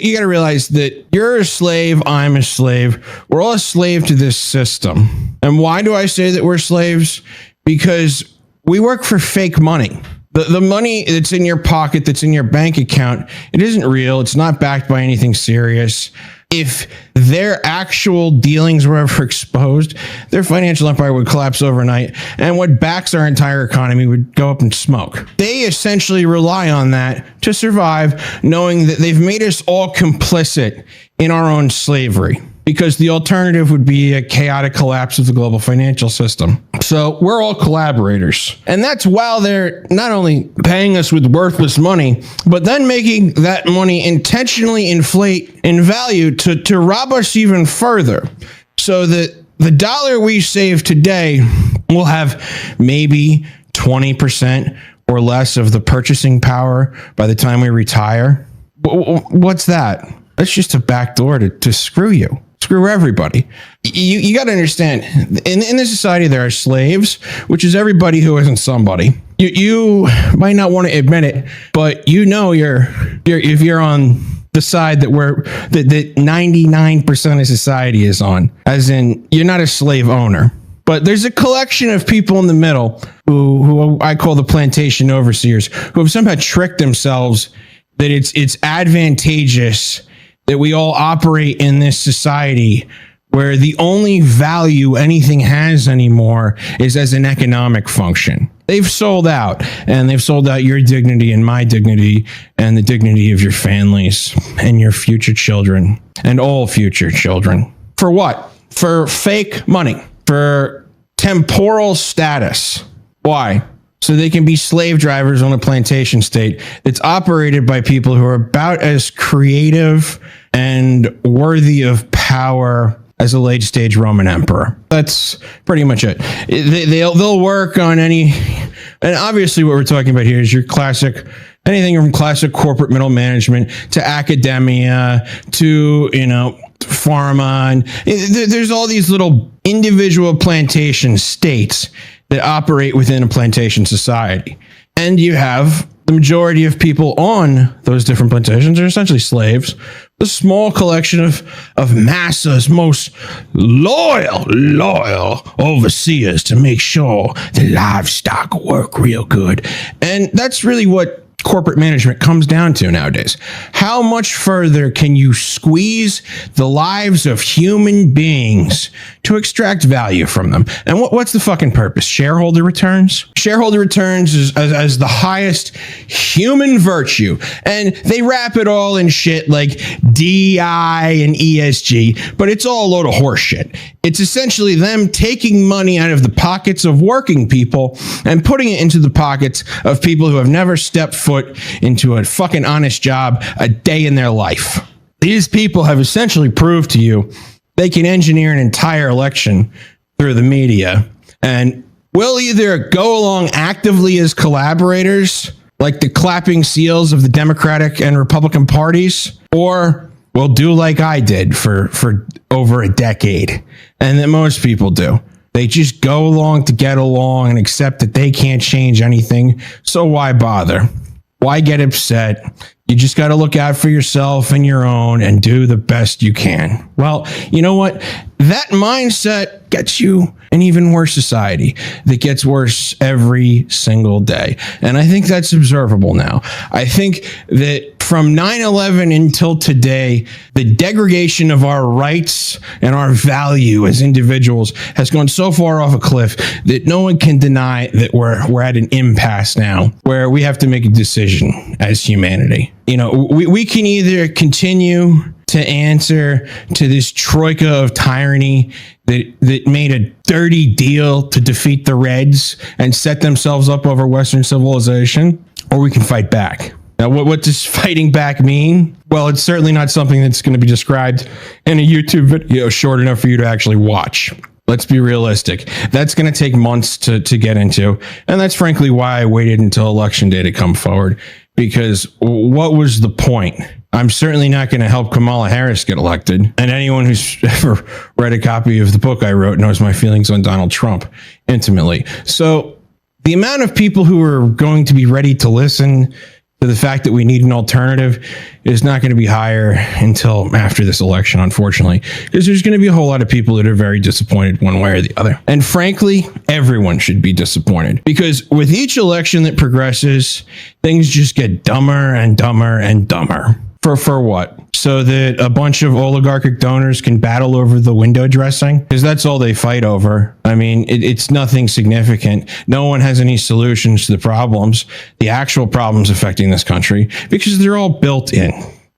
You got to realize that you're a slave. I'm a slave. We're all a slave to this system. And why do I say that we're slaves? Because we work for fake money. The money that's in your pocket, that's in your bank account, it isn't real. It's not backed by anything serious. If their actual dealings were ever exposed, their financial empire would collapse overnight, and what backs our entire economy would go up in smoke. They essentially rely on that to survive, knowing that they've made us all complicit in our own slavery, because the alternative would be a chaotic collapse of the global financial system. So we're all collaborators. And that's while they're not only paying us with worthless money, but then making that money intentionally inflate in value to rob us even further. So that the dollar we save today will have maybe 20% or less of the purchasing power by the time we retire. What's that? That's just a backdoor to screw you. Screw everybody. You got to understand, in this society, there are slaves, which is everybody who isn't somebody. You might not want to admit it, but you know if you're on the side that 99% of society is on, as in you're not a slave owner. But there's a collection of people in the middle who I call the plantation overseers, who have somehow tricked themselves that it's advantageous that we all operate in this society where the only value anything has anymore is as an economic function. They've sold out, and they've sold out your dignity and my dignity and the dignity of your families and your future children and all future children. For what? For fake money, for temporal status. Why? So they can be slave drivers on a plantation state that's operated by people who are about as creative and worthy of power as a late stage Roman emperor. That's pretty much it. They'll work on any, and obviously what we're talking about here is your classic, anything from classic corporate middle management to academia to, pharma. And there's all these little individual plantation states that operate within a plantation society. And you have the majority of people on those different plantations are essentially slaves. A small collection of Massa's most loyal overseers to make sure the livestock work real good. And that's really what corporate management comes down to nowadays. How much further can you squeeze the lives of human beings to extract value from them? And what's the fucking purpose? Shareholder returns? Shareholder returns is as the highest human virtue. And they wrap it all in shit like DI and ESG, but it's all a load of horse shit. It's essentially them taking money out of the pockets of working people and putting it into the pockets of people who have never stepped foot into a fucking honest job a day in their life. These people have essentially proved to you they can engineer an entire election through the media, and we'll either go along actively as collaborators, like the clapping seals of the Democratic and Republican parties, or we'll do like I did for over a decade, and that most people do. They just go along to get along and accept that they can't change anything, so why bother? Why get upset? You just got to look out for yourself and your own and do the best you can. Well, you know what? That mindset gets you an even worse society that gets worse every single day. And I think that's observable now. I think that from 9/11 until today, the degradation of our rights and our value as individuals has gone so far off a cliff that no one can deny that we're at an impasse now where we have to make a decision as humanity. We can either continue to answer to this troika of tyranny that made a dirty deal to defeat the Reds and set themselves up over Western civilization, or we can fight back. Now, what does fighting back mean? Well, it's certainly not something that's going to be described in a YouTube video short enough for you to actually watch. Let's be realistic. That's going to take months to get into. And that's frankly why I waited until election day to come forward. Because what was the point? I'm certainly not going to help Kamala Harris get elected. And anyone who's ever read a copy of the book I wrote knows my feelings on Donald Trump intimately. So the amount of people who are going to be ready to listen So the fact that we need an alternative is not going to be higher until after this election, unfortunately, because there's going to be a whole lot of people that are very disappointed one way or the other. And frankly, everyone should be disappointed, because with each election that progresses, things just get dumber and dumber and dumber. For what? So that a bunch of oligarchic donors can battle over the window dressing? Because that's all they fight over. I mean, it's nothing significant. No one has any solutions to the problems, the actual problems affecting this country, because they're all built in.